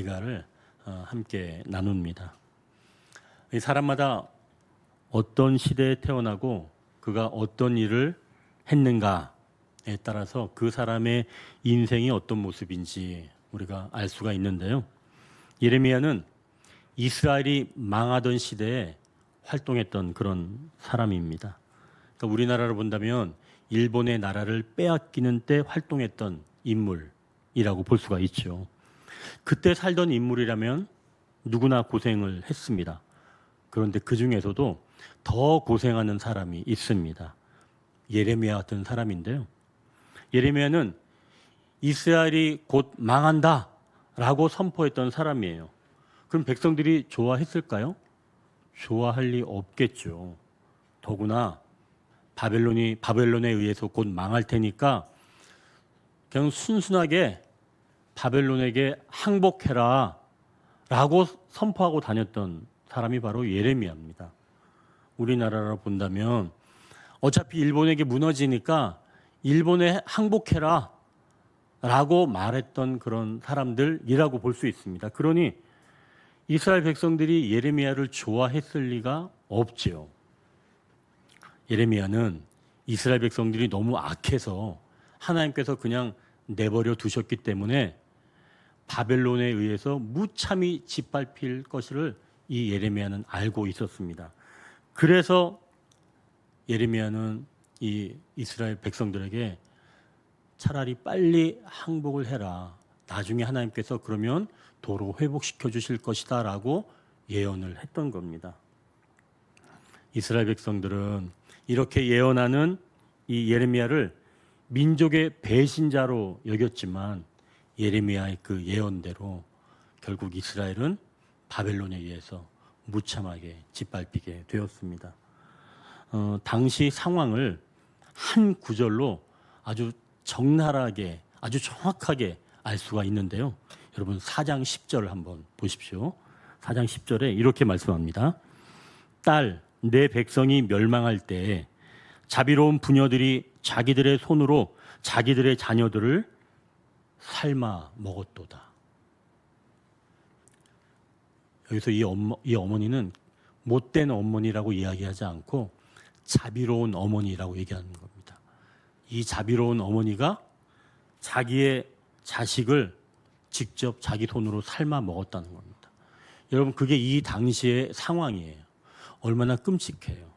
애가를 함께 나눕니다. 이 사람마다 어떤 시대에 태어나고 그가 어떤 일을 했는가에 따라서 그 사람의 인생이 어떤 모습인지 우리가 알 수가 있는데요. 예레미야는 이스라엘이 망하던 시대에 활동했던 그런 사람입니다. 그러니까 우리나라로 본다면 일본의 나라를 빼앗기는 때 활동했던 인물이라고 볼 수가 있죠. 그때 살던 인물이라면 누구나 고생을 했습니다. 그런데 그 중에서도 더 고생하는 사람이 있습니다. 예레미야 같은 사람인데요. 예레미야는 이스라엘이 곧 망한다라고 선포했던 사람이에요. 그럼 백성들이 좋아했을까요? 좋아할 리 없겠죠. 더구나 바벨론에 의해서 곧 망할 테니까 그냥 순순하게 바벨론에게 항복해라 라고 선포하고 다녔던 사람이 바로 예레미야입니다. 우리나라로 본다면 어차피 일본에게 무너지니까 일본에 항복해라 라고 말했던 그런 사람들이라고 볼 수 있습니다. 그러니 이스라엘 백성들이 예레미야를 좋아했을 리가 없지요. 예레미야는 이스라엘 백성들이 너무 악해서 하나님께서 그냥 내버려 두셨기 때문에 바벨론에 의해서 무참히 짓밟힐 것을 이 예레미야는 알고 있었습니다. 그래서 예레미야는 이 이스라엘 백성들에게 차라리 빨리 항복을 해라. 나중에 하나님께서 그러면 도로 회복시켜 주실 것이다 라고 예언을 했던 겁니다. 이스라엘 백성들은 이렇게 예언하는 이 예레미야를 민족의 배신자로 여겼지만 예레미야의 그 예언대로 결국 이스라엘은 바벨론에 의해서 무참하게 짓밟히게 되었습니다. 당시 상황을 한 구절로 아주 적나라하게 아주 정확하게 알 수가 있는데요. 여러분 4장 10절을 한번 보십시오. 4장 10절에 이렇게 말씀합니다. 딸, 내 백성이 멸망할 때에 자비로운 부녀들이 자기들의 손으로 자기들의 자녀들을 삶아 먹었도다. 여기서 이 어머니는 못된 어머니라고 이야기하지 않고 자비로운 어머니라고 얘기하는 겁니다. 이 자비로운 어머니가 자기의 자식을 직접 자기 손으로 삶아 먹었다는 겁니다. 여러분 그게 이 당시의 상황이에요. 얼마나 끔찍해요.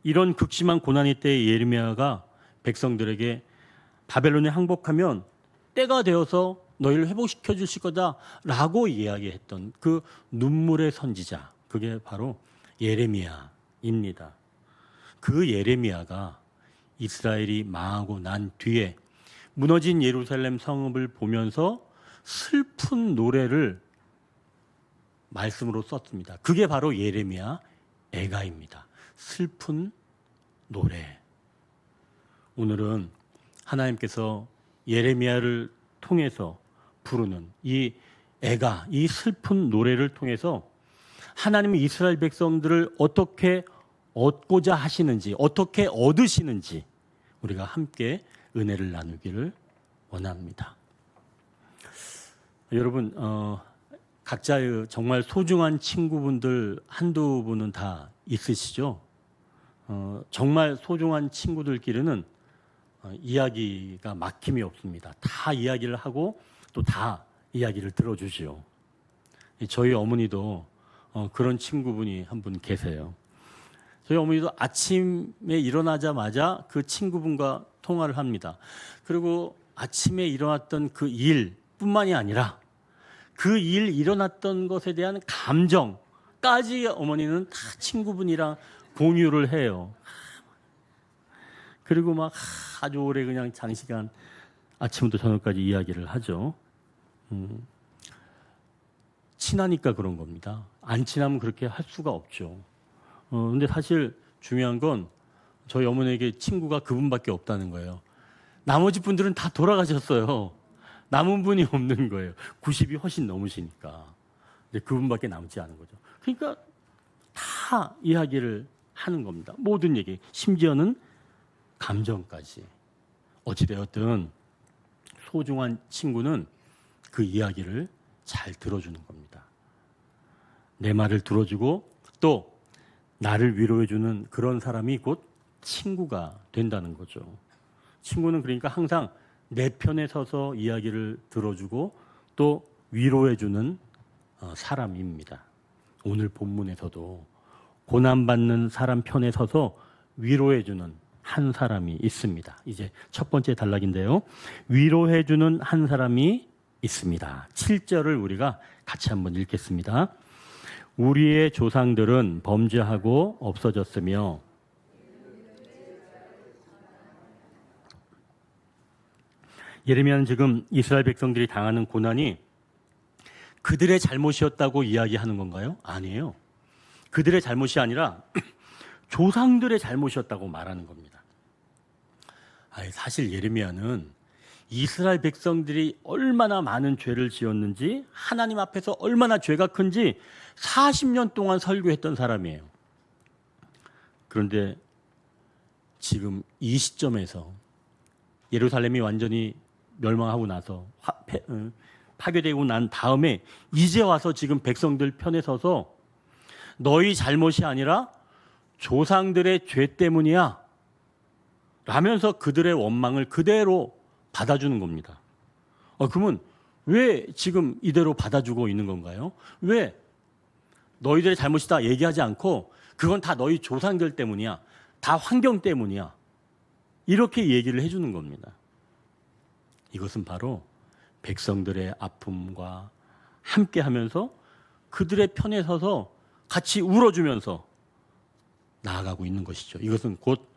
이런 극심한 고난의 때에 예레미야가 백성들에게 바벨론에 항복하면 때가 되어서 너희를 회복시켜 주실 거다라고 이야기했던 그 눈물의 선지자, 그게 바로 예레미야입니다. 그 예레미야가 이스라엘이 망하고 난 뒤에 무너진 예루살렘 성읍을 보면서 슬픈 노래를 말씀으로 썼습니다. 그게 바로 예레미야 애가입니다. 슬픈 노래. 오늘은 하나님께서 예레미야를 통해서 부르는 이 애가, 이 슬픈 노래를 통해서 하나님은 이스라엘 백성들을 어떻게 얻고자 하시는지, 어떻게 얻으시는지 우리가 함께 은혜를 나누기를 원합니다. 여러분, 각자의 정말 소중한 친구분들 한두 분은 다 있으시죠? 정말 소중한 친구들끼리는 이야기가 막힘이 없습니다. 다 이야기를 하고 또 다 이야기를 들어주지요. 저희 어머니도 그런 친구분이 한 분 계세요. 저희 어머니도 아침에 일어나자마자 그 친구분과 통화를 합니다. 그리고 아침에 일어났던 그 일뿐만이 아니라 그 일 일어났던 것에 대한 감정까지 어머니는 다 친구분이랑 공유를 해요. 그리고 막 아주 오래 그냥 장시간 아침부터 저녁까지 이야기를 하죠. 친하니까 그런 겁니다. 안 친하면 그렇게 할 수가 없죠. 근데 사실 중요한 건 저희 어머니에게 친구가 그분밖에 없다는 거예요. 나머지 분들은 다 돌아가셨어요. 남은 분이 없는 거예요. 90이 훨씬 넘으시니까. 근데 그분밖에 남지 않은 거죠. 그러니까 다 이야기를 하는 겁니다. 모든 얘기, 심지어는 감정까지. 어찌되었든 소중한 친구는 그 이야기를 잘 들어주는 겁니다. 내 말을 들어주고 또 나를 위로해주는 그런 사람이 곧 친구가 된다는 거죠. 친구는 그러니까 항상 내 편에 서서 이야기를 들어주고 또 위로해주는 사람입니다. 오늘 본문에서도 고난받는 사람 편에 서서 위로해주는 한 사람이 있습니다. 이제 첫 번째 단락인데요. 위로해주는 한 사람이 있습니다. 7절을 우리가 같이 한번 읽겠습니다. 우리의 조상들은 범죄하고 없어졌으며 예레미야는 지금 이스라엘 백성들이 당하는 고난이 그들의 잘못이었다고 이야기하는 건가요? 아니에요. 그들의 잘못이 아니라 조상들의 잘못이었다고 말하는 겁니다. 사실 예레미야는 이스라엘 백성들이 얼마나 많은 죄를 지었는지 하나님 앞에서 얼마나 죄가 큰지 40년 동안 설교했던 사람이에요. 그런데 지금 이 시점에서 예루살렘이 완전히 멸망하고 나서 파괴되고 난 다음에 이제 와서 지금 백성들 편에 서서 너희 잘못이 아니라 조상들의 죄 때문이야 라면서 그들의 원망을 그대로 받아주는 겁니다. 그러면 왜 지금 이대로 받아주고 있는 건가요? 왜 너희들의 잘못이다 얘기하지 않고 그건 다 너희 조상들 때문이야, 다 환경 때문이야 이렇게 얘기를 해주는 겁니다. 이것은 바로 백성들의 아픔과 함께하면서 그들의 편에 서서 같이 울어주면서 나아가고 있는 것이죠. 이것은 곧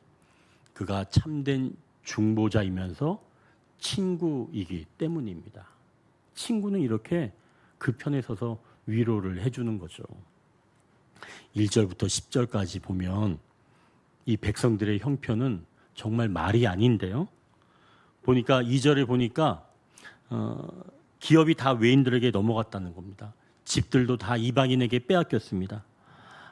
그가 참된 중보자이면서 친구이기 때문입니다. 친구는 이렇게 그 편에 서서 위로를 해주는 거죠. 1절부터 10절까지 보면 이 백성들의 형편은 정말 말이 아닌데요. 보니까 2절에 보니까 기업이 다 외인들에게 넘어갔다는 겁니다. 집들도 다 이방인에게 빼앗겼습니다.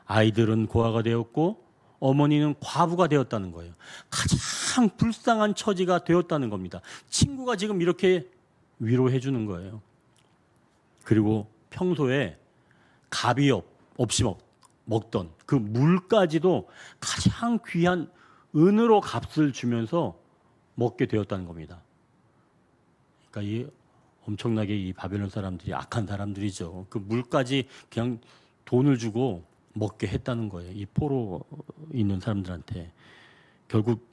아이들은 고아가 되었고 어머니는 과부가 되었다는 거예요. 가장 불쌍한 처지가 되었다는 겁니다. 친구가 지금 이렇게 위로해 주는 거예요. 그리고 평소에 값이 없이 먹던 그 물까지도 가장 귀한 은으로 값을 주면서 먹게 되었다는 겁니다. 그러니까 이 엄청나게 이 바벨론 사람들이 악한 사람들이죠. 그 물까지 그냥 돈을 주고 먹게 했다는 거예요. 이 포로 있는 사람들한테. 결국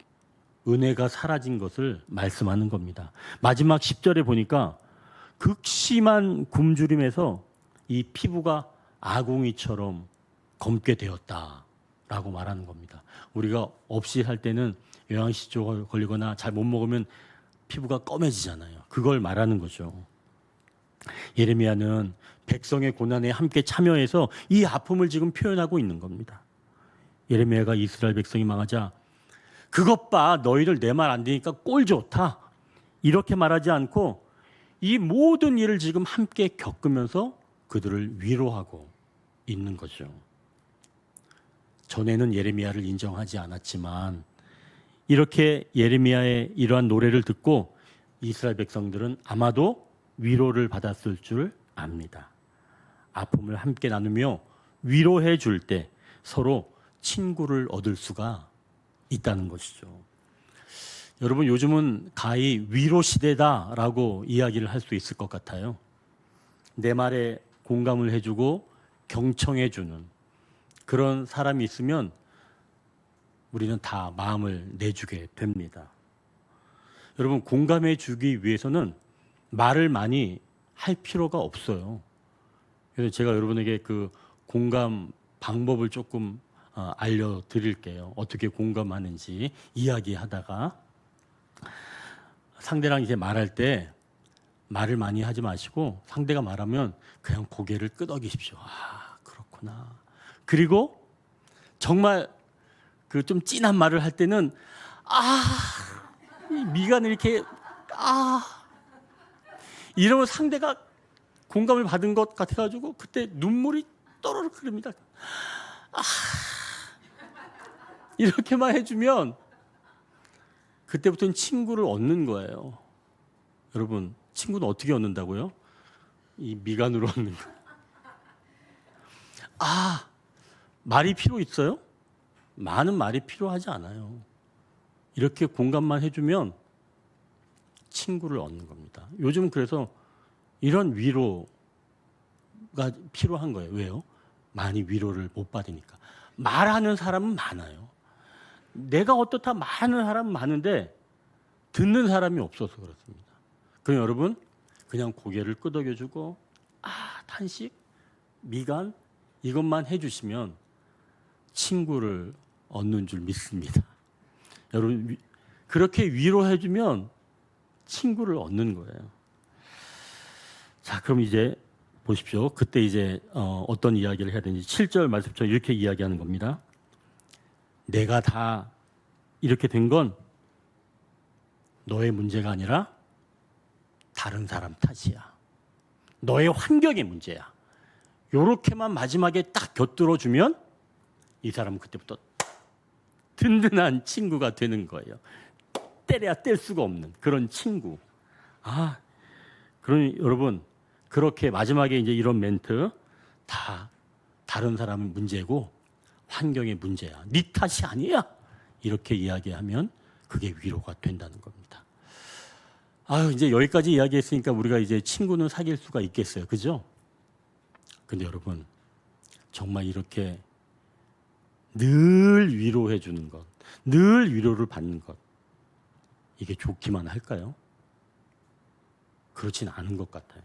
은혜가 사라진 것을 말씀하는 겁니다. 마지막 10절에 보니까 극심한 굶주림에서 이 피부가 아궁이처럼 검게 되었다라고 말하는 겁니다. 우리가 없이 살 때는 영양실조 걸리거나 잘 못 먹으면 피부가 검해지잖아요. 그걸 말하는 거죠. 예레미야는 백성의 고난에 함께 참여해서 이 아픔을 지금 표현하고 있는 겁니다. 예레미야가 이스라엘 백성이 망하자 그것 봐 너희들 내 말 안 되니까 꼴 좋다 이렇게 말하지 않고 이 모든 일을 지금 함께 겪으면서 그들을 위로하고 있는 거죠. 전에는 예레미야를 인정하지 않았지만 이렇게 예레미야의 이러한 노래를 듣고 이스라엘 백성들은 아마도 위로를 받았을 줄 압니다. 아픔을 함께 나누며 위로해 줄 때 서로 친구를 얻을 수가 있다는 것이죠. 여러분 요즘은 가히 위로 시대다라고 이야기를 할 수 있을 것 같아요. 내 말에 공감을 해주고 경청해 주는 그런 사람이 있으면 우리는 다 마음을 내주게 됩니다. 여러분 공감해 주기 위해서는 말을 많이 할 필요가 없어요. 그래서 제가 여러분에게 그 공감 방법을 조금 알려드릴게요. 어떻게 공감하는지 이야기하다가 상대랑 이제 말할 때 말을 많이 하지 마시고 상대가 말하면 그냥 고개를 끄덕이십시오. 그렇구나. 그리고 정말 그 좀 진한 말을 할 때는 미간을 이렇게 이러면 상대가 공감을 받은 것 같아가지고 그때 눈물이 또르륵 흐릅니다. 이렇게만 해주면 그때부터는 친구를 얻는 거예요. 여러분 친구는 어떻게 얻는다고요? 이 미간으로 얻는 거. 아, 말이 필요 있어요? 많은 말이 필요하지 않아요. 이렇게 공감만 해주면 친구를 얻는 겁니다. 요즘 그래서 이런 위로가 필요한 거예요. 왜요? 많이 위로를 못 받으니까. 말하는 사람은 많아요. 내가 어떻다 많은 사람은 많은데 듣는 사람이 없어서 그렇습니다. 그럼 여러분 그냥 고개를 끄덕여주고 탄식, 미간 이것만 해주시면 친구를 얻는 줄 믿습니다. 여러분 그렇게 위로해주면 친구를 얻는 거예요. 자, 그럼 이제 보십시오. 그때 이제 어떤 이야기를 해야 되는지 7절 말씀처럼 이렇게 이야기하는 겁니다. 내가 다 이렇게 된 건 너의 문제가 아니라 다른 사람 탓이야. 너의 환경의 문제야. 요렇게만 마지막에 딱 곁들여주면 이 사람은 그때부터 든든한 친구가 되는 거예요. 때려야 뗄 수가 없는 그런 친구. 그러니 여러분 그렇게 마지막에 이제 이런 멘트 다 다른 사람의 문제고 환경의 문제야. 네 탓이 아니야. 이렇게 이야기하면 그게 위로가 된다는 겁니다. 이제 여기까지 이야기했으니까 우리가 이제 친구는 사귈 수가 있겠어요. 그죠? 근데 여러분 정말 이렇게 늘 위로해 주는 것, 늘 위로를 받는 것 이게 좋기만 할까요? 그렇진 않은 것 같아요.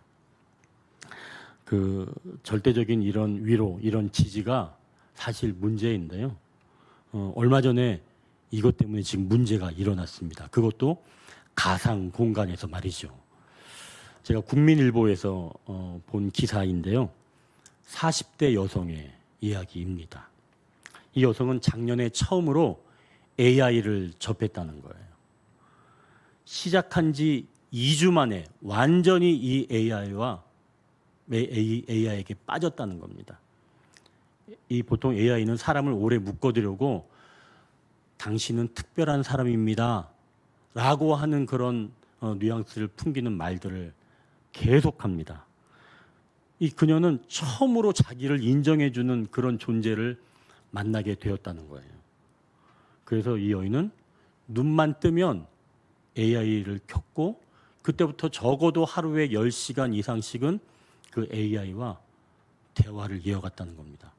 그 절대적인 이런 위로, 이런 지지가 사실 문제인데요. 얼마 전에 이것 때문에 지금 문제가 일어났습니다. 그것도 가상 공간에서 말이죠. 제가 국민일보에서 본 기사인데요. 40대 여성의 이야기입니다. 이 여성은 작년에 처음으로 AI를 접했다는 거예요. 시작한 지 2주 만에 완전히 이 AI에게 빠졌다는 겁니다. 이 보통 AI는 사람을 오래 묶어두려고 당신은 특별한 사람입니다. 라고 하는 그런 뉘앙스를 풍기는 말들을 계속합니다. 이 그녀는 처음으로 자기를 인정해주는 그런 존재를 만나게 되었다는 거예요. 그래서 이 여인은 눈만 뜨면 AI를 켰고 그때부터 적어도 하루에 10시간 이상씩은 그 AI와 대화를 이어갔다는 겁니다.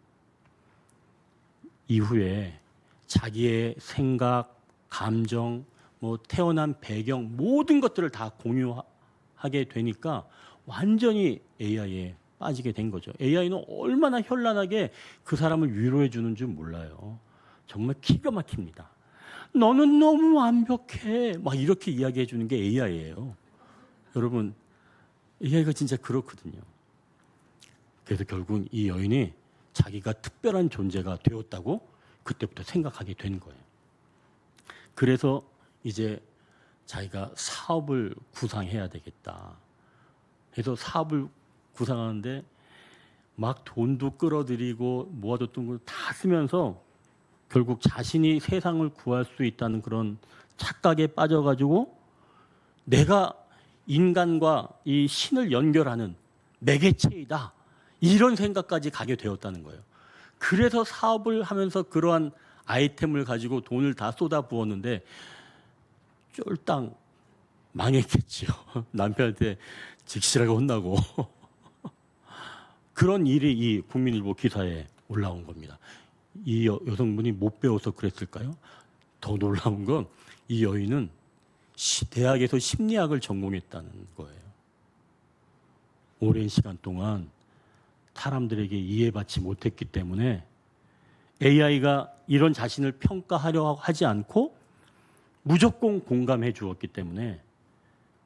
이후에 자기의 생각, 감정, 태어난 배경 모든 것들을 다 공유하게 되니까 완전히 AI에 빠지게 된 거죠. AI는 얼마나 현란하게 그 사람을 위로해 주는 줄 몰라요. 정말 기가 막힙니다. 너는 너무 완벽해. 막 이렇게 이야기해 주는 게 AI예요. 여러분, AI가 진짜 그렇거든요. 그래서 결국 이 여인이 자기가 특별한 존재가 되었다고 그때부터 생각하게 된 거예요. 그래서 이제 자기가 사업을 구상해야 되겠다. 그래서 사업을 구상하는데 막 돈도 끌어들이고 모아뒀던 걸 다 쓰면서 결국 자신이 세상을 구할 수 있다는 그런 착각에 빠져가지고 내가 인간과 이 신을 연결하는 매개체이다. 이런 생각까지 가게 되었다는 거예요. 그래서 사업을 하면서 그러한 아이템을 가지고 돈을 다 쏟아부었는데 쫄딱 망했겠죠. 남편한테 직실하게 혼나고 그런 일이 이 국민일보 기사에 올라온 겁니다. 이 여성분이 못 배워서 그랬을까요? 더 놀라운 건 이 여인은 대학에서 심리학을 전공했다는 거예요. 오랜 시간 동안 사람들에게 이해받지 못했기 때문에 AI가 이런 자신을 평가하려 하지 않고 무조건 공감해 주었기 때문에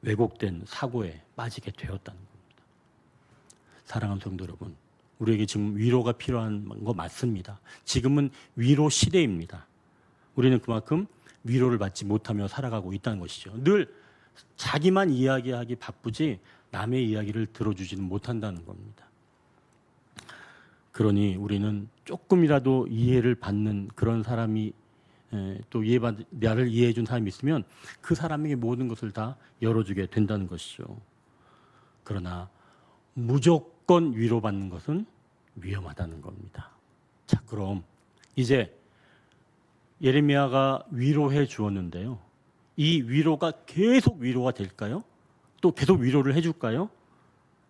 왜곡된 사고에 빠지게 되었다는 겁니다. 사랑하는 성도 여러분, 우리에게 지금 위로가 필요한 거 맞습니다. 지금은 위로 시대입니다. 우리는 그만큼 위로를 받지 못하며 살아가고 있다는 것이죠. 늘 자기만 이야기하기 바쁘지 남의 이야기를 들어주지는 못한다는 겁니다. 그러니 우리는 조금이라도 이해를 받는 그런 사람이 또 나를 이해해 준 사람이 있으면 그 사람에게 모든 것을 다 열어주게 된다는 것이죠. 그러나 무조건 위로받는 것은 위험하다는 겁니다. 자, 그럼 이제 예레미야가 위로해 주었는데요. 이 위로가 계속 위로가 될까요? 또 계속 위로를 해줄까요?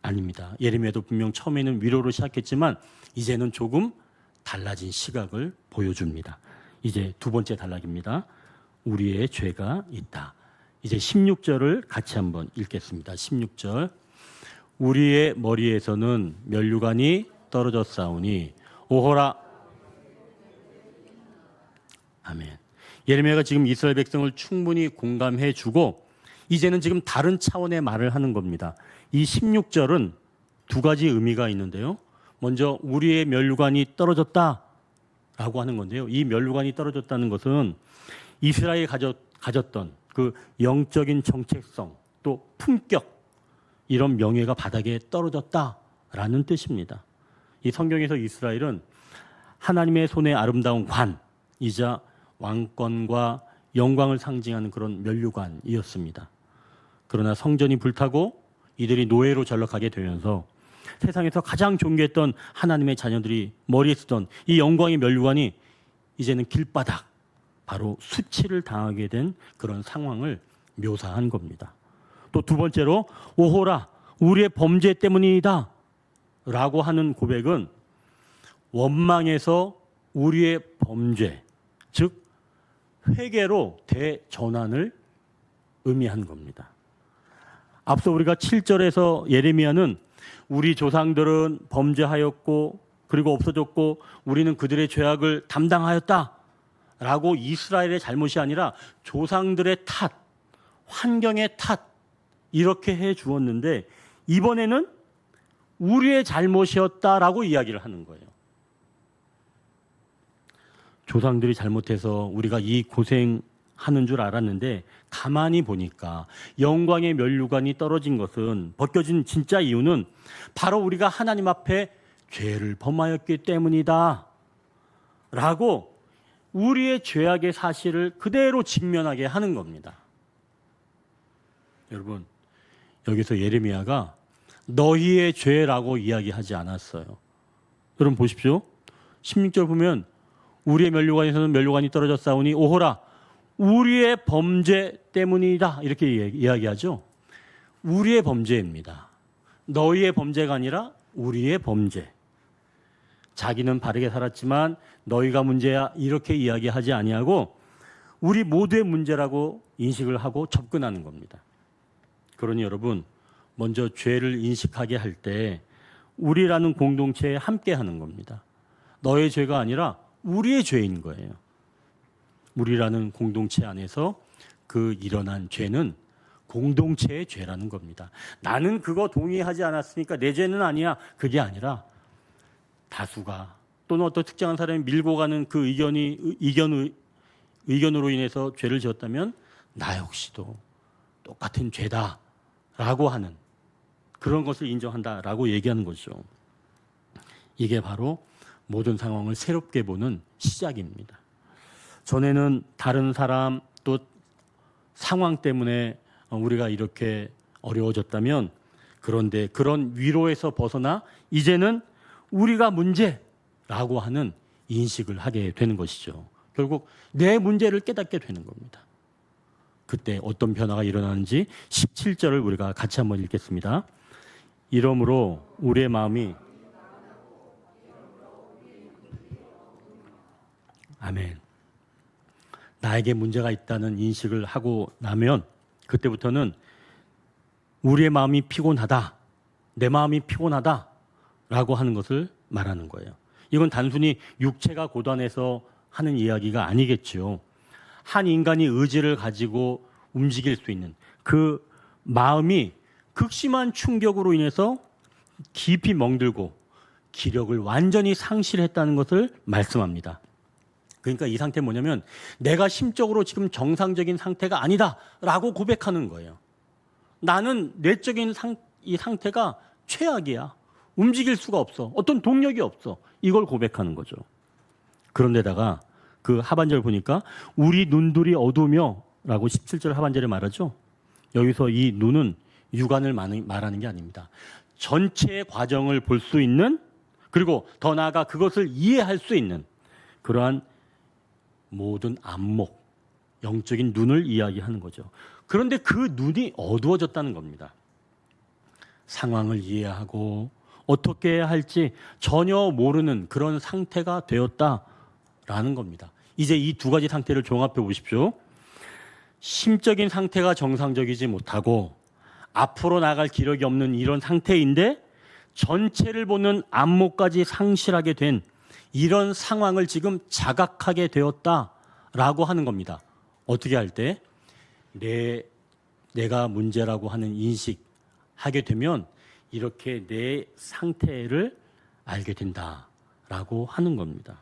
아닙니다. 예레미야도 분명 처음에는 위로로 시작했지만 이제는 조금 달라진 시각을 보여줍니다. 이제 두 번째 단락입니다. 우리의 죄가 있다. 이제 16절을 같이 한번 읽겠습니다. 16절. 우리의 머리에서는 면류관이 떨어졌사오니 오호라. 아멘. 예레미야가 지금 이스라엘 백성을 충분히 공감해 주고 이제는 지금 다른 차원의 말을 하는 겁니다. 이 16절은 두 가지 의미가 있는데요. 먼저 우리의 면류관이 떨어졌다라고 하는 건데요. 이 면류관이 떨어졌다는 것은 이스라엘이 가졌던 그 영적인 정체성 또 품격 이런 명예가 바닥에 떨어졌다라는 뜻입니다. 이 성경에서 이스라엘은 하나님의 손에 아름다운 관이자 왕권과 영광을 상징하는 그런 면류관이었습니다. 그러나 성전이 불타고 이들이 노예로 전락하게 되면서 세상에서 가장 존귀했던 하나님의 자녀들이 머리에 쓰던 이 영광의 면류관이 이제는 길바닥, 바로 수치를 당하게 된 그런 상황을 묘사한 겁니다. 또 두 번째로 오호라 우리의 범죄 때문이다 라고 하는 고백은 원망에서 우리의 범죄, 즉 회개로 대전환을 의미한 겁니다. 앞서 우리가 7절에서 예레미야는 우리 조상들은 범죄하였고 그리고 없어졌고 우리는 그들의 죄악을 담당하였다 라고 이스라엘의 잘못이 아니라 조상들의 탓, 환경의 탓 이렇게 해 주었는데 이번에는 우리의 잘못이었다라고 이야기를 하는 거예요. 조상들이 잘못해서 우리가 이 고생하는 줄 알았는데 가만히 보니까 영광의 면류관이 떨어진 것은 벗겨진 진짜 이유는 바로 우리가 하나님 앞에 죄를 범하였기 때문이다 라고 우리의 죄악의 사실을 그대로 직면하게 하는 겁니다. 여러분, 여기서 예레미야가 너희의 죄라고 이야기하지 않았어요. 여러분 보십시오. 16절 보면 우리의 면류관에서는 면류관이 떨어졌사오니 오호라 우리의 범죄 때문이다 이렇게 이야기하죠. 우리의 범죄입니다. 너희의 범죄가 아니라 우리의 범죄. 자기는 바르게 살았지만 너희가 문제야 이렇게 이야기하지 아니하고 우리 모두의 문제라고 인식을 하고 접근하는 겁니다. 그러니 여러분 먼저 죄를 인식하게 할 때 우리라는 공동체에 함께 하는 겁니다. 너의 죄가 아니라 우리의 죄인 거예요. 우리라는 공동체 안에서 그 일어난 죄는 공동체의 죄라는 겁니다. 나는 그거 동의하지 않았으니까 내 죄는 아니야. 그게 아니라 다수가 또는 어떤 특정한 사람이 밀고 가는 그 의견으로 인해서 죄를 지었다면 나 역시도 똑같은 죄다라고 하는 그런 것을 인정한다라고 얘기하는 거죠. 이게 바로 모든 상황을 새롭게 보는 시작입니다. 전에는 다른 사람 또 상황 때문에 우리가 이렇게 어려워졌다면 그런데 그런 위로에서 벗어나 이제는 우리가 문제라고 하는 인식을 하게 되는 것이죠. 결국 내 문제를 깨닫게 되는 겁니다. 그때 어떤 변화가 일어나는지 17절을 우리가 같이 한번 읽겠습니다. 이러므로 우리의 마음이 아멘. 나에게 문제가 있다는 인식을 하고 나면 그때부터는 우리의 마음이 피곤하다, 내 마음이 피곤하다라고 하는 것을 말하는 거예요. 이건 단순히 육체가 고단해서 하는 이야기가 아니겠죠. 한 인간이 의지를 가지고 움직일 수 있는 그 마음이 극심한 충격으로 인해서 깊이 멍들고 기력을 완전히 상실했다는 것을 말씀합니다. 그러니까 이 상태는 뭐냐면 내가 심적으로 지금 정상적인 상태가 아니다라고 고백하는 거예요. 나는 내적인 이 상태가 최악이야. 움직일 수가 없어. 어떤 동력이 없어. 이걸 고백하는 거죠. 그런데다가 그 하반절 보니까 우리 눈들이 어두우며 라고 17절 하반절에 말하죠. 여기서 이 눈은 육안을 말하는 게 아닙니다. 전체의 과정을 볼 수 있는, 그리고 더 나아가 그것을 이해할 수 있는 그러한 모든 안목, 영적인 눈을 이야기하는 거죠. 그런데 그 눈이 어두워졌다는 겁니다. 상황을 이해하고 어떻게 해야 할지 전혀 모르는 그런 상태가 되었다라는 겁니다. 이제 이 두 가지 상태를 종합해 보십시오. 심적인 상태가 정상적이지 못하고 앞으로 나갈 기력이 없는 이런 상태인데 전체를 보는 안목까지 상실하게 된 이런 상황을 지금 자각하게 되었다라고 하는 겁니다. 어떻게 할 때? 내가 문제라고 하는 인식하게 되면 이렇게 내 상태를 알게 된다라고 하는 겁니다.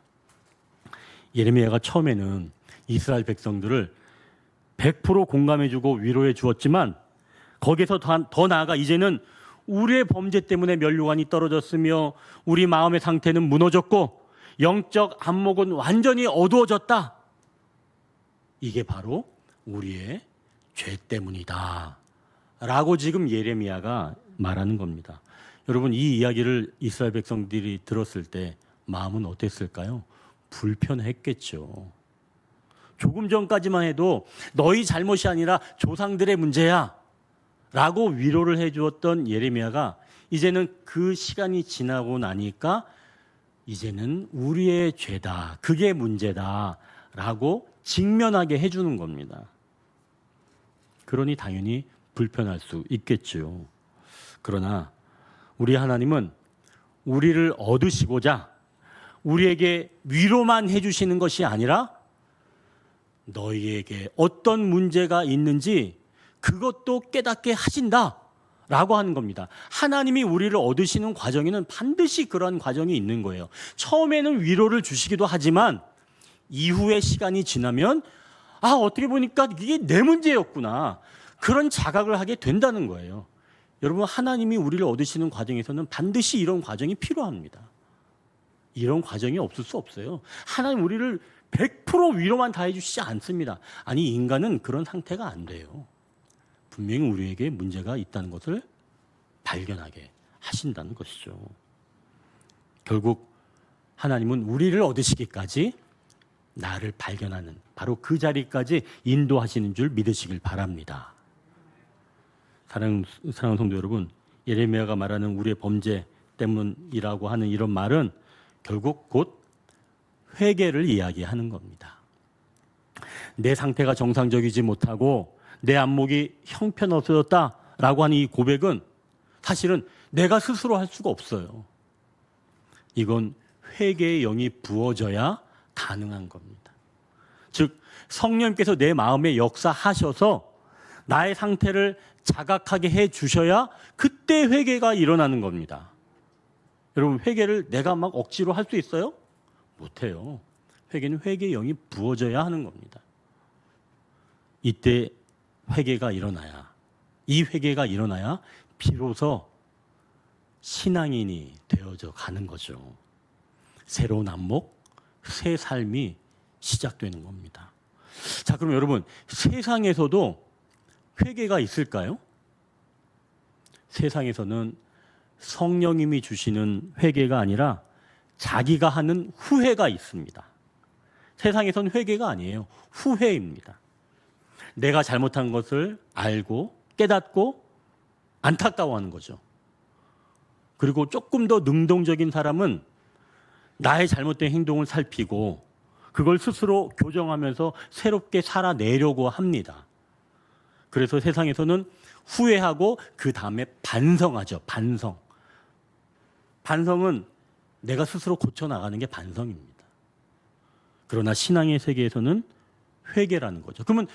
예레미야가 처음에는 이스라엘 백성들을 100% 공감해주고 위로해 주었지만 거기서 더 나아가 이제는 우리의 범죄 때문에 면류관이 떨어졌으며 우리 마음의 상태는 무너졌고 영적 안목은 완전히 어두워졌다. 이게 바로 우리의 죄 때문이다 라고 지금 예레미야가 말하는 겁니다. 여러분, 이 이야기를 이스라엘 백성들이 들었을 때 마음은 어땠을까요? 불편했겠죠. 조금 전까지만 해도 너희 잘못이 아니라 조상들의 문제야 라고 위로를 해주었던 예레미야가 이제는 그 시간이 지나고 나니까 이제는 우리의 죄다, 그게 문제다 라고 직면하게 해주는 겁니다. 그러니 당연히 불편할 수 있겠죠. 그러나 우리 하나님은 우리를 얻으시고자 우리에게 위로만 해주시는 것이 아니라 너희에게 어떤 문제가 있는지 그것도 깨닫게 하신다라고 하는 겁니다. 하나님이 우리를 얻으시는 과정에는 반드시 그런 과정이 있는 거예요. 처음에는 위로를 주시기도 하지만 이후의 시간이 지나면 어떻게 보니까 이게 내 문제였구나. 그런 자각을 하게 된다는 거예요. 여러분, 하나님이 우리를 얻으시는 과정에서는 반드시 이런 과정이 필요합니다. 이런 과정이 없을 수 없어요. 하나님 우리를 100% 위로만 다 해주시지 않습니다. 아니, 인간은 그런 상태가 안 돼요. 분명히 우리에게 문제가 있다는 것을 발견하게 하신다는 것이죠. 결국 하나님은 우리를 얻으시기까지 나를 발견하는 바로 그 자리까지 인도하시는 줄 믿으시길 바랍니다. 사랑하는 성도 여러분, 예레미야가 말하는 우리의 범죄 때문이라고 하는 이런 말은 결국 곧 회개를 이야기하는 겁니다. 내 상태가 정상적이지 못하고 내 안목이 형편없어졌다라고 하는 이 고백은 사실은 내가 스스로 할 수가 없어요. 이건 회개의 영이 부어져야 가능한 겁니다. 즉 성령께서 내 마음에 역사하셔서 나의 상태를 자각하게 해 주셔야 그때 회개가 일어나는 겁니다. 여러분, 회개를 내가 막 억지로 할 수 있어요? 못해요. 회개는 회개의 영이 부어져야 하는 겁니다. 이때 회개가 일어나야, 이 회개가 일어나야 비로소 신앙인이 되어져 가는 거죠. 새로운 안목, 새 삶이 시작되는 겁니다. 자, 그럼 여러분, 세상에서도 회개가 있을까요? 세상에서는 성령님이 주시는 회개가 아니라 자기가 하는 후회가 있습니다. 세상에서는 회개가 아니에요. 후회입니다. 내가 잘못한 것을 알고 깨닫고 안타까워하는 거죠. 그리고 조금 더 능동적인 사람은 나의 잘못된 행동을 살피고 그걸 스스로 교정하면서 새롭게 살아내려고 합니다. 그래서 세상에서는 후회하고 그 다음에 반성하죠. 반성은 내가 스스로 고쳐나가는 게 반성입니다. 그러나 신앙의 세계에서는 회개라는 거죠. 그러면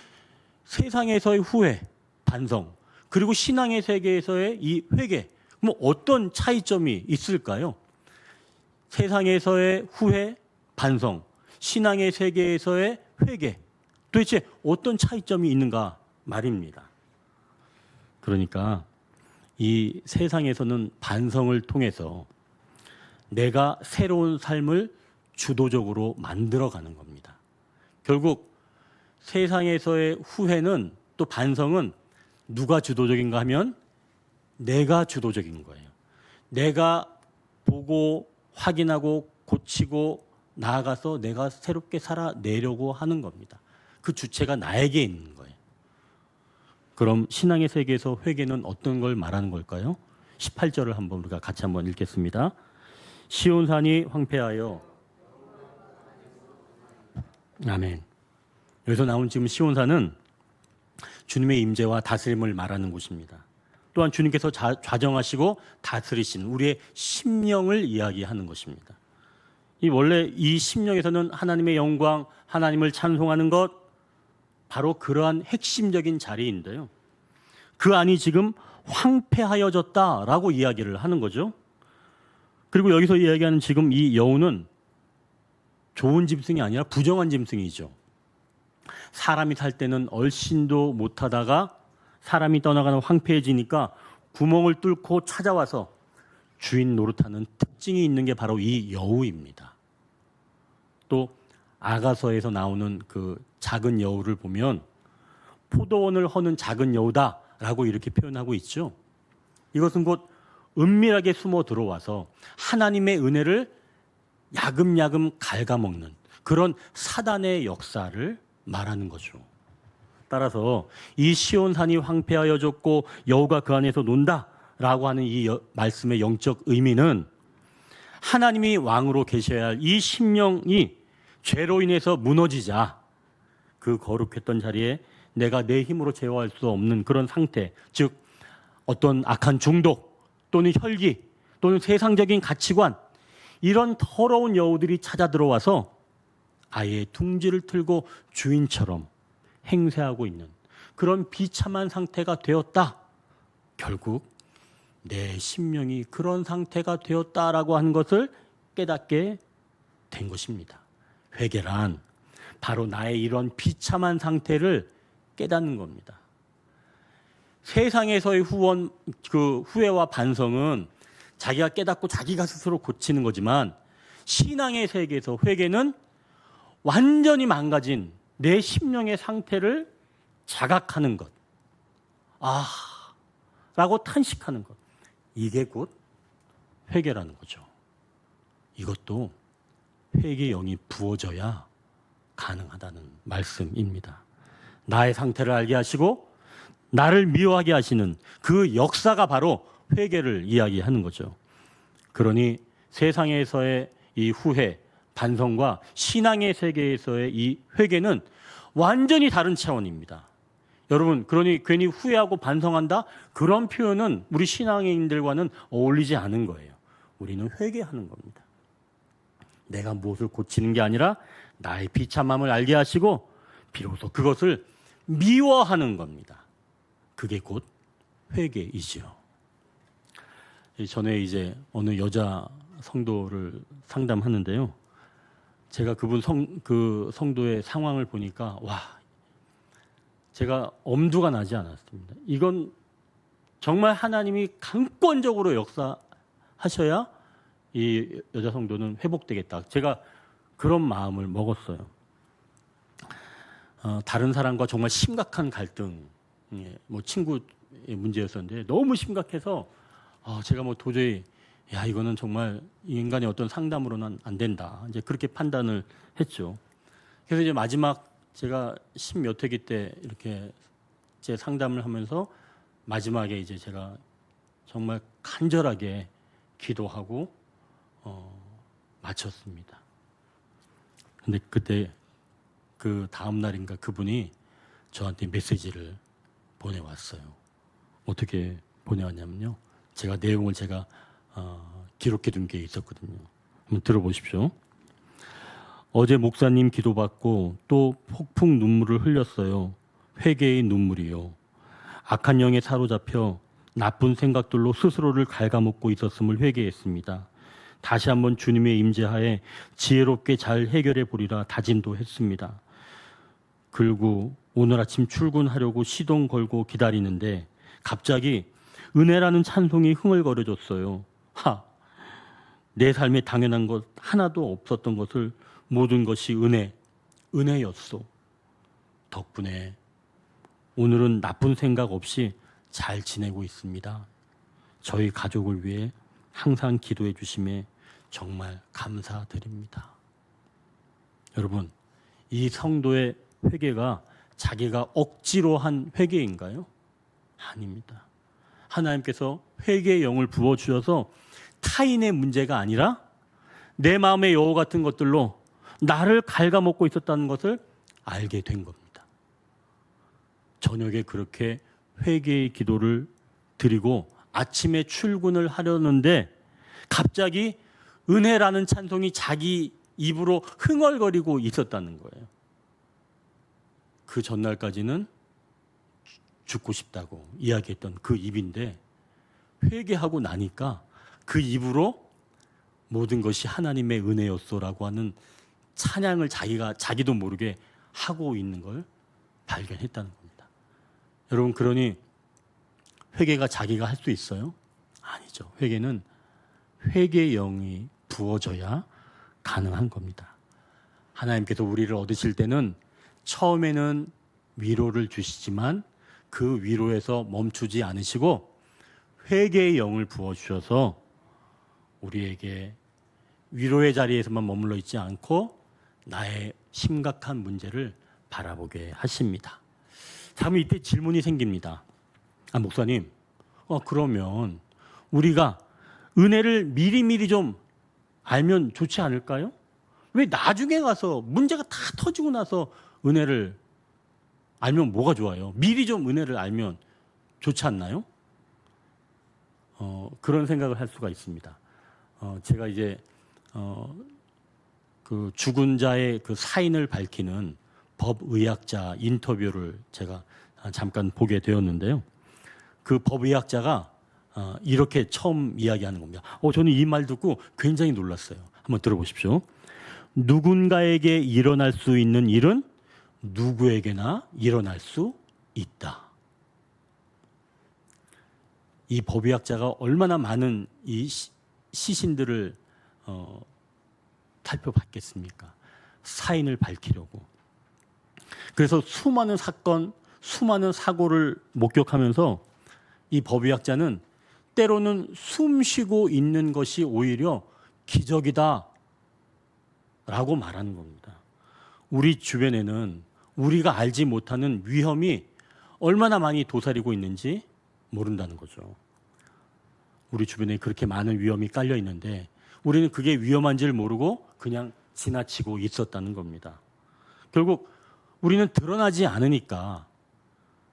세상에서의 후회, 반성, 그리고 신앙의 세계에서의 이 회개, 뭐 어떤 차이점이 있을까요? 세상에서의 후회, 반성, 신앙의 세계에서의 회개, 도대체 어떤 차이점이 있는가 말입니다. 그러니까 이 세상에서는 반성을 통해서 내가 새로운 삶을 주도적으로 만들어가는 겁니다. 결국 세상에서의 후회는 또 반성은 누가 주도적인가 하면 내가 주도적인 거예요. 내가 보고 확인하고 고치고 나아가서 내가 새롭게 살아내려고 하는 겁니다. 그 주체가 나에게 있는 거예요. 그럼 신앙의 세계에서 회개는 어떤 걸 말하는 걸까요? 18절을 한번 우리가 같이 한번 읽겠습니다. 시온산이 황폐하여. 아멘. 여기서 나온 지금 시온산은 주님의 임재와 다스림을 말하는 곳입니다. 또한 주님께서 좌정하시고 다스리신 우리의 심령을 이야기하는 것입니다. 원래 이 심령에서는 하나님의 영광, 하나님을 찬송하는 것, 바로 그러한 핵심적인 자리인데요. 그 안이 지금 황폐하여졌다라고 이야기를 하는 거죠. 그리고 여기서 이야기하는 지금 이 여우는 좋은 짐승이 아니라 부정한 짐승이죠. 사람이 살 때는 얼씬도 못하다가 사람이 떠나가는 황폐해지니까 구멍을 뚫고 찾아와서 주인 노릇하는 특징이 있는 게 바로 이 여우입니다. 또 아가서에서 나오는 그 작은 여우를 보면 포도원을 허는 작은 여우다라고 이렇게 표현하고 있죠. 이것은 곧 은밀하게 숨어 들어와서 하나님의 은혜를 야금야금 갉아먹는 그런 사단의 역사를 말하는 거죠. 따라서 이 시온산이 황폐하여졌고 여우가 그 안에서 논다라고 하는 이 말씀의 영적 의미는 하나님이 왕으로 계셔야 할 이 심령이 죄로 인해서 무너지자 그 거룩했던 자리에 내가 내 힘으로 제어할 수 없는 그런 상태, 즉 어떤 악한 중독 또는 혈기 또는 세상적인 가치관, 이런 더러운 여우들이 찾아 들어와서 아예 둥지를 틀고 주인처럼 행세하고 있는 그런 비참한 상태가 되었다. 결국 내 심령이 그런 상태가 되었다라고 하는 것을 깨닫게 된 것입니다. 회개란 바로 나의 이런 비참한 상태를 깨닫는 겁니다. 세상에서의 후회와 반성은 자기가 깨닫고 자기가 스스로 고치는 거지만, 신앙의 세계에서 회개는 완전히 망가진 내 심령의 상태를 자각하는 것, 라고 탄식하는 것, 이게 곧 회개라는 거죠. 이것도 회개의 영이 부어져야 가능하다는 말씀입니다. 나의 상태를 알게 하시고 나를 미워하게 하시는 그 역사가 바로 회개를 이야기하는 거죠. 그러니 세상에서의 이 후회, 반성과 신앙의 세계에서의 이 회개는 완전히 다른 차원입니다. 여러분, 그러니 괜히 후회하고 반성한다? 그런 표현은 우리 신앙인들과는 어울리지 않은 거예요. 우리는 회개하는 겁니다. 내가 무엇을 고치는 게 아니라 나의 비참함을 알게 하시고 비로소 그것을 미워하는 겁니다. 그게 곧 회개이지요. 전에 이제 어느 여자 성도를 상담하는데요. 제가 그 성도의 상황을 보니까 제가 엄두가 나지 않았습니다. 이건 정말 하나님이 강권적으로 역사하셔야 이 여자 성도는 회복되겠다. 제가 그런 마음을 먹었어요. 다른 사람과 정말 심각한 갈등, 친구의 문제였었는데 너무 심각해서 제가 도저히 이거는 정말 이 인간의 어떤 상담으로는 안 된다. 이제 그렇게 판단을 했죠. 그래서 이제 마지막 제가 10몇 회기 때 이렇게 제 상담을 하면서 마지막에 이제 제가 정말 간절하게 기도하고 마쳤습니다. 근데 그때 그 다음 날인가 그분이 저한테 메시지를 보내왔어요. 어떻게 보내왔냐면요. 제가 내용을 기록해 둔 게 있었거든요. 한번 들어보십시오. 어제 목사님 기도받고 또 폭풍 눈물을 흘렸어요. 회개의 눈물이요. 악한 영에 사로잡혀 나쁜 생각들로 스스로를 갉아먹고 있었음을 회개했습니다. 다시 한번 주님의 임재하에 지혜롭게 잘 해결해 보리라 다짐도 했습니다. 그리고 오늘 아침 출근하려고 시동 걸고 기다리는데 갑자기 은혜라는 찬송이 흥얼거려졌어요. 내 삶에 당연한 것 하나도 없었던 것을 모든 것이 은혜였소. 덕분에 오늘은 나쁜 생각 없이 잘 지내고 있습니다. 저희 가족을 위해 항상 기도해 주심에 정말 감사드립니다. 여러분, 이 성도의 회개가 자기가 억지로 한 회개인가요? 아닙니다. 하나님께서 회개의 영을 부어주셔서 타인의 문제가 아니라 내 마음의 여호 같은 것들로 나를 갉아먹고 있었다는 것을 알게 된 겁니다. 저녁에 그렇게 회개의 기도를 드리고 아침에 출근을 하려는데 갑자기 은혜라는 찬송이 자기 입으로 흥얼거리고 있었다는 거예요. 그 전날까지는 죽고 싶다고 이야기했던 그 입인데 회개하고 나니까 그 입으로 모든 것이 하나님의 은혜였소라고 하는 찬양을 자기도 모르게 하고 있는 걸 발견했다는 겁니다. 여러분, 그러니 회개가 자기가 할 수 있어요? 아니죠. 회개는 회개의 영이 부어져야 가능한 겁니다. 하나님께서 우리를 얻으실 때는 처음에는 위로를 주시지만 그 위로에서 멈추지 않으시고 회개의 영을 부어주셔서 우리에게 위로의 자리에서만 머물러 있지 않고 나의 심각한 문제를 바라보게 하십니다. 그러면 이때 질문이 생깁니다. 목사님, 그러면 우리가 은혜를 미리미리 좀 알면 좋지 않을까요? 왜 나중에 가서 문제가 다 터지고 나서 은혜를 알면 뭐가 좋아요? 미리 좀 은혜를 알면 좋지 않나요? 그런 생각을 할 수가 있습니다. 제가 이제 그 죽은 자의 그 사인을 밝히는 법의학자 인터뷰를 제가 잠깐 보게 되었는데요. 그 법의학자가 이렇게 처음 이야기하는 겁니다. 저는 이 말 듣고 굉장히 놀랐어요. 한번 들어보십시오. 누군가에게 일어날 수 있는 일은 누구에게나 일어날 수 있다. 이 법의학자가 얼마나 많은 이 시신들을 살펴봤겠습니까? 사인을 밝히려고. 그래서 수많은 사건, 수많은 사고를 목격하면서 이 법의학자는 때로는 숨 쉬고 있는 것이 오히려 기적이다 라고 말하는 겁니다. 우리 주변에는 우리가 알지 못하는 위험이 얼마나 많이 도사리고 있는지 모른다는 거죠. 우리 주변에 그렇게 많은 위험이 깔려 있는데 우리는 그게 위험한지를 모르고 그냥 지나치고 있었다는 겁니다. 결국 우리는 드러나지 않으니까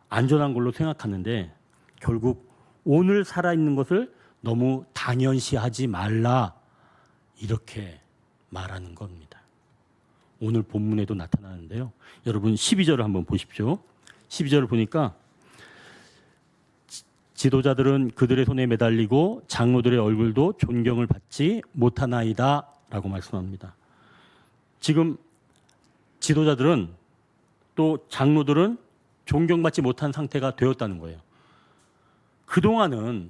안전한 걸로 생각하는데 결국 오늘 살아있는 것을 너무 당연시하지 말라 이렇게 말하는 겁니다. 오늘 본문에도 나타나는데요. 여러분 12절을 한번 보십시오. 12절을 보니까 지도자들은 그들의 손에 매달리고 장로들의 얼굴도 존경을 받지 못하나이다 라고 말씀합니다. 지금 지도자들은 또 장로들은 존경받지 못한 상태가 되었다는 거예요.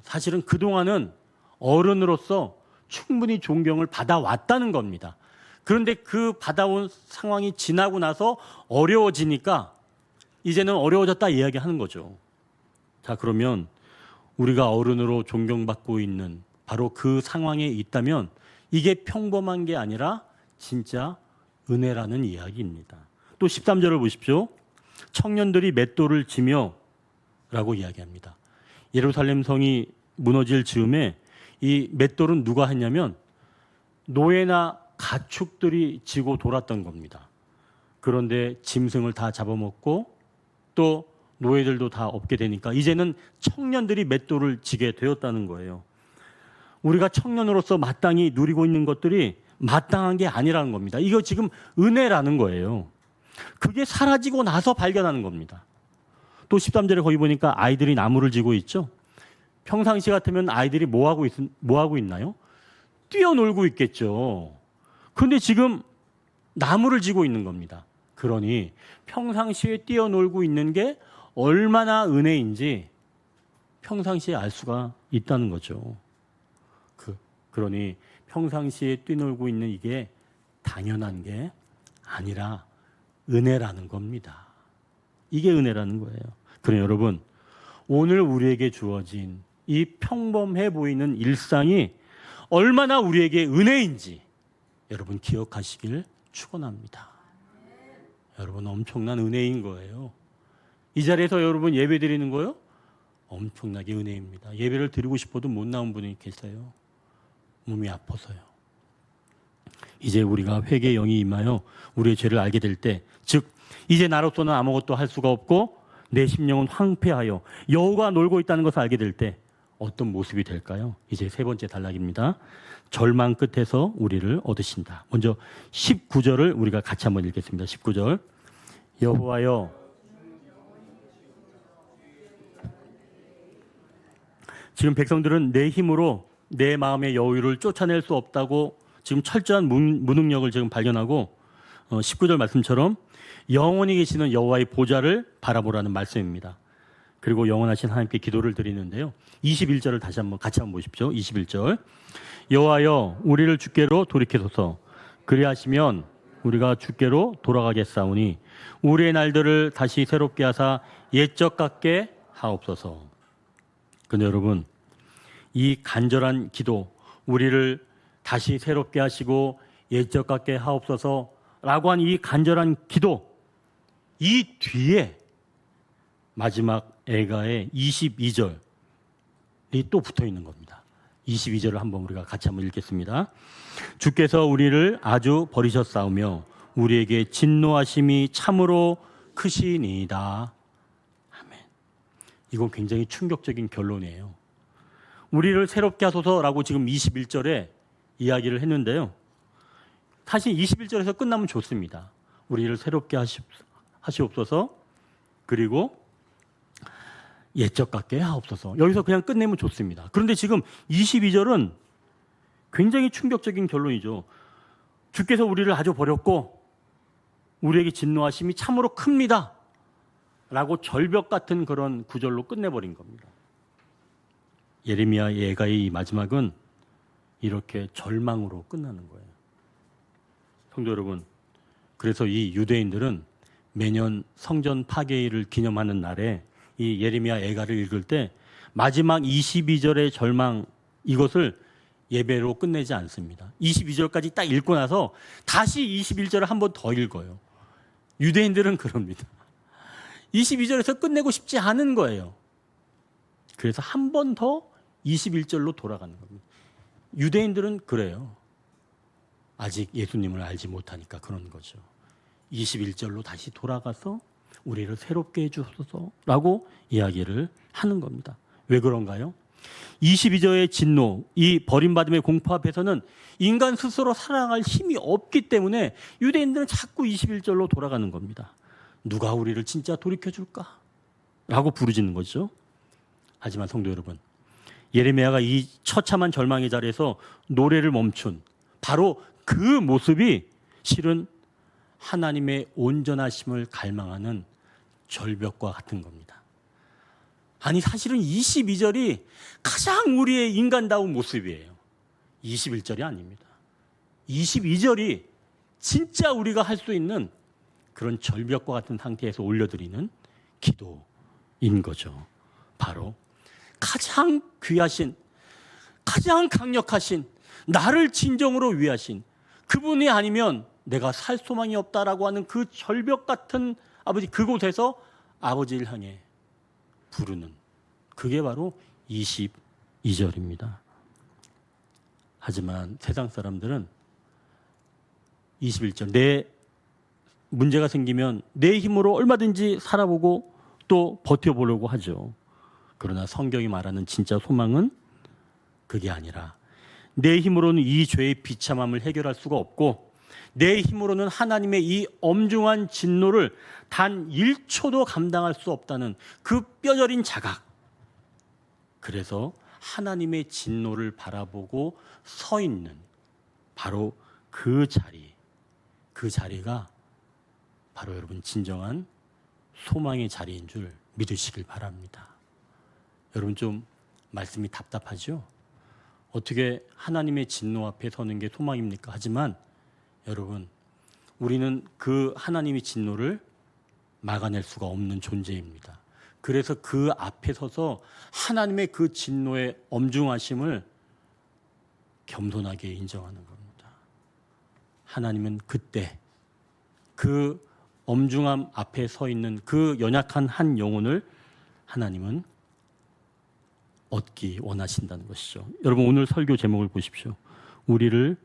사실은 그동안은 어른으로서 충분히 존경을 받아왔다는 겁니다. 그런데 그 받아온 상황이 지나고 나서 어려워지니까 이제는 어려워졌다 이야기하는 거죠. 자, 그러면 우리가 어른으로 존경받고 있는 바로 그 상황에 있다면 이게 평범한 게 아니라 진짜 은혜라는 이야기입니다. 또 13절을 보십시오. 청년들이 맷돌을 지며 라고 이야기합니다. 예루살렘 성이 무너질 즈음에 이 맷돌은 누가 했냐면 노예나 가축들이 지고 돌았던 겁니다. 그런데 짐승을 다 잡아먹고 또 노예들도 다 없게 되니까 이제는 청년들이 맷돌을 지게 되었다는 거예요. 우리가 청년으로서 마땅히 누리고 있는 것들이 마땅한 게 아니라는 겁니다. 이거 지금 은혜라는 거예요. 그게 사라지고 나서 발견하는 겁니다. 또 13절에 거기 보니까 아이들이 나무를 지고 있죠. 평상시 같으면 아이들이 뭐 하고 있나요? 뛰어놀고 있겠죠. 그런데 지금 나무를 지고 있는 겁니다. 그러니 평상시에 뛰어놀고 있는 게 얼마나 은혜인지 평상시에 알 수가 있다는 거죠. 그러니 평상시에 뛰놀고 있는 이게 당연한 게 아니라 은혜라는 겁니다. 이게 은혜라는 거예요. 그럼 여러분, 오늘 우리에게 주어진 이 평범해 보이는 일상이 얼마나 우리에게 은혜인지 여러분 기억하시길 축원합니다. 여러분 엄청난 은혜인 거예요. 이 자리에서 여러분 예배 드리는 거요? 엄청나게 은혜입니다. 예배를 드리고 싶어도 못 나온 분이 계세요. 몸이 아파서요. 이제 우리가 회개의 영이 임하여 우리의 죄를 알게 될 때, 즉 이제 나로서는 아무것도 할 수가 없고 내 심령은 황폐하여 여호와 놀고 있다는 것을 알게 될 때 어떤 모습이 될까요? 이제 세 번째 단락입니다. 절망 끝에서 우리를 얻으신다. 먼저 19절을 우리가 같이 한번 읽겠습니다. 19절. 여호와여 지금 백성들은 내 힘으로 내 마음의 여유를 쫓아낼 수 없다고 지금 철저한 무능력을 지금 발견하고 19절 말씀처럼 영원히 계시는 여호와의 보좌를 바라보라는 말씀입니다. 그리고 영원하신 하나님께 기도를 드리는데요. 21절을 다시 한번 같이 한번 보십시오. 21절. 여호와여 우리를 주께로 돌이키소서. 그리하시면 우리가 주께로 돌아가겠사오니 우리의 날들을 다시 새롭게 하사 옛적 같게 하옵소서. 근데 여러분 이 간절한 기도, 우리를 다시 새롭게 하시고 옛적 같게 하옵소서라고 한 이 간절한 기도, 이 뒤에 마지막 애가의 22절이 또 붙어 있는 겁니다. 22절을 한번 우리가 같이 한번 읽겠습니다. 주께서 우리를 아주 버리셨사오며 우리에게 진노하심이 참으로 크시니이다. 아멘. 이건 굉장히 충격적인 결론이에요. 우리를 새롭게 하소서라고 지금 21절에 이야기를 했는데요. 사실 21절에서 끝나면 좋습니다. 우리를 새롭게 하시옵소서. 그리고 옛적 같게 하옵소서. 여기서 그냥 끝내면 좋습니다. 그런데 지금 22절은 굉장히 충격적인 결론이죠. 주께서 우리를 아주 버렸고 우리에게 진노하심이 참으로 큽니다. 라고 절벽 같은 그런 구절로 끝내버린 겁니다. 예레미야 예가의 이 마지막은 이렇게 절망으로 끝나는 거예요. 성도 여러분, 그래서 이 유대인들은 매년 성전 파괴일을 기념하는 날에 이 예레미야 예가를 읽을 때 마지막 22절의 절망, 이것을 예배로 끝내지 않습니다. 22절까지 딱 읽고 나서 다시 21절을 한 번 더 읽어요. 유대인들은 그럽니다. 22절에서 끝내고 싶지 않은 거예요. 그래서 한 번 더 21절로 돌아가는 겁니다. 유대인들은 그래요. 아직 예수님을 알지 못하니까 그런 거죠. 21절로 다시 돌아가서 우리를 새롭게 해주소서라고 이야기를 하는 겁니다. 왜 그런가요? 22절의 진노, 이 버림받음의 공포 앞에서는 인간 스스로 살아갈 힘이 없기 때문에 유대인들은 자꾸 21절로 돌아가는 겁니다. 누가 우리를 진짜 돌이켜줄까? 라고 부르짖는 거죠. 하지만 성도 여러분, 예레미야가 이 처참한 절망의 자리에서 노래를 멈춘 바로 그 모습이 실은 하나님의 온전하심을 갈망하는 절벽과 같은 겁니다. 아니 사실은 22절이 가장 우리의 인간다운 모습이에요. 21절이 아닙니다. 22절이 진짜 우리가 할 수 있는 그런 절벽과 같은 상태에서 올려드리는 기도인 거죠. 바로 가장 귀하신, 가장 강력하신, 나를 진정으로 위하신 그분이 아니면 내가 살 소망이 없다라고 하는 그 절벽 같은 아버지, 그곳에서 아버지를 향해 부르는, 그게 바로 22절입니다. 하지만 세상 사람들은 21절, 내 문제가 생기면 내 힘으로 얼마든지 살아보고 또 버텨보려고 하죠. 그러나 성경이 말하는 진짜 소망은 그게 아니라 내 힘으로는 이 죄의 비참함을 해결할 수가 없고 내 힘으로는 하나님의 이 엄중한 진노를 단 1초도 감당할 수 없다는 그 뼈저린 자각. 그래서 하나님의 진노를 바라보고 서 있는 바로 그 자리, 그 자리가 바로 여러분 진정한 소망의 자리인 줄 믿으시길 바랍니다. 여러분 좀 말씀이 답답하죠? 어떻게 하나님의 진노 앞에 서는 게 소망입니까? 하지만 여러분, 우리는 그 하나님의 진노를 막아낼 수가 없는 존재입니다. 그래서 그 앞에 서서 하나님의 그 진노의 엄중하심을 겸손하게 인정하는 겁니다. 하나님은 그때 그 엄중함 앞에 서 있는 그 연약한 한 영혼을 하나님은 얻기 원하신다는 것이죠. 여러분 오늘 설교 제목을 보십시오. 우리를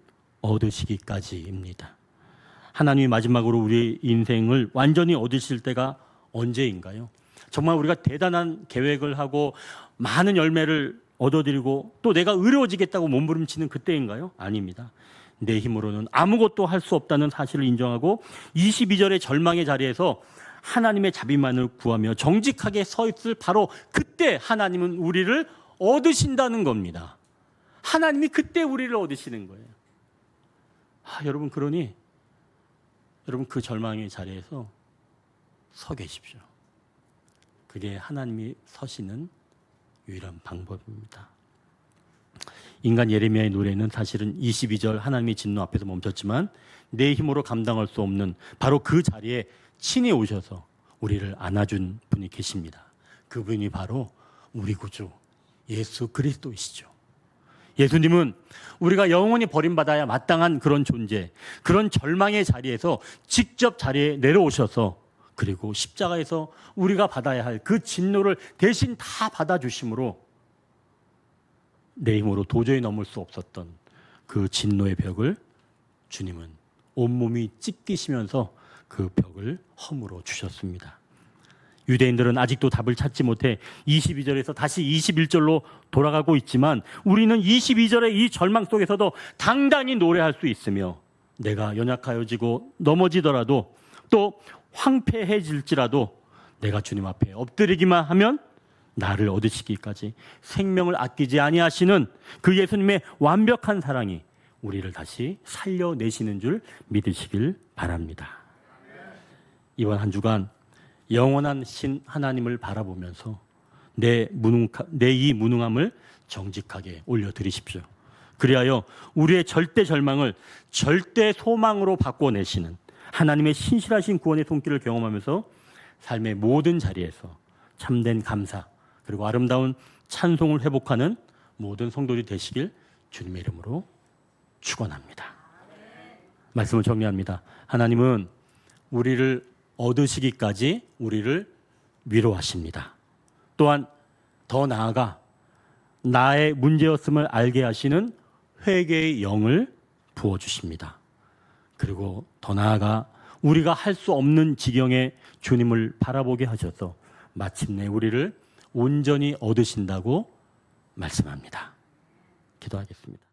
얻으시기까지입니다. 하나님이 마지막으로 우리의 인생을 완전히 얻으실 때가 언제인가요? 정말 우리가 대단한 계획을 하고 많은 열매를 얻어들이고 또 내가 의로워지겠다고 몸부림치는 그때인가요? 아닙니다. 내 힘으로는 아무것도 할 수 없다는 사실을 인정하고 22절의 절망의 자리에서 하나님의 자비만을 구하며 정직하게 서 있을 바로 그때 하나님은 우리를 얻으신다는 겁니다. 하나님이 그때 우리를 얻으시는 거예요. 여러분 그러니 여러분 그 절망의 자리에서 서 계십시오. 그게 하나님이 서시는 유일한 방법입니다. 인간 예레미야의 노래는 사실은 22절 하나님의 진노 앞에서 멈췄지만 내 힘으로 감당할 수 없는 바로 그 자리에 친히 오셔서 우리를 안아준 분이 계십니다. 그분이 바로 우리 구주 예수 그리스도이시죠. 예수님은 우리가 영원히 버림받아야 마땅한 그런 존재, 그런 절망의 자리에서 직접 자리에 내려오셔서 그리고 십자가에서 우리가 받아야 할 그 진노를 대신 다 받아주심으로 내 힘으로 도저히 넘을 수 없었던 그 진노의 벽을 주님은 온몸이 찢기시면서 그 벽을 허물어 주셨습니다. 유대인들은 아직도 답을 찾지 못해 22절에서 다시 21절로 돌아가고 있지만 우리는 22절의 이 절망 속에서도 당당히 노래할 수 있으며 내가 연약하여지고 넘어지더라도 또 황폐해질지라도 내가 주님 앞에 엎드리기만 하면 나를 얻으시기까지 생명을 아끼지 아니하시는 그 예수님의 완벽한 사랑이 우리를 다시 살려내시는 줄 믿으시길 바랍니다. 이번 한 주간 영원한 신 하나님을 바라보면서 내 이 무능함을 정직하게 올려드리십시오. 그리하여 우리의 절대 절망을 절대 소망으로 바꿔내시는 하나님의 신실하신 구원의 손길을 경험하면서 삶의 모든 자리에서 참된 감사 그리고 아름다운 찬송을 회복하는 모든 성도들이 되시길 주님의 이름으로 축원합니다. 말씀을 정리합니다. 하나님은 우리를 얻으시기까지 우리를 위로하십니다. 또한 더 나아가 나의 문제였음을 알게 하시는 회개의 영을 부어주십니다. 그리고 더 나아가 우리가 할 수 없는 지경에 주님을 바라보게 하셔서 마침내 우리를 온전히 얻으신다고 말씀합니다. 기도하겠습니다.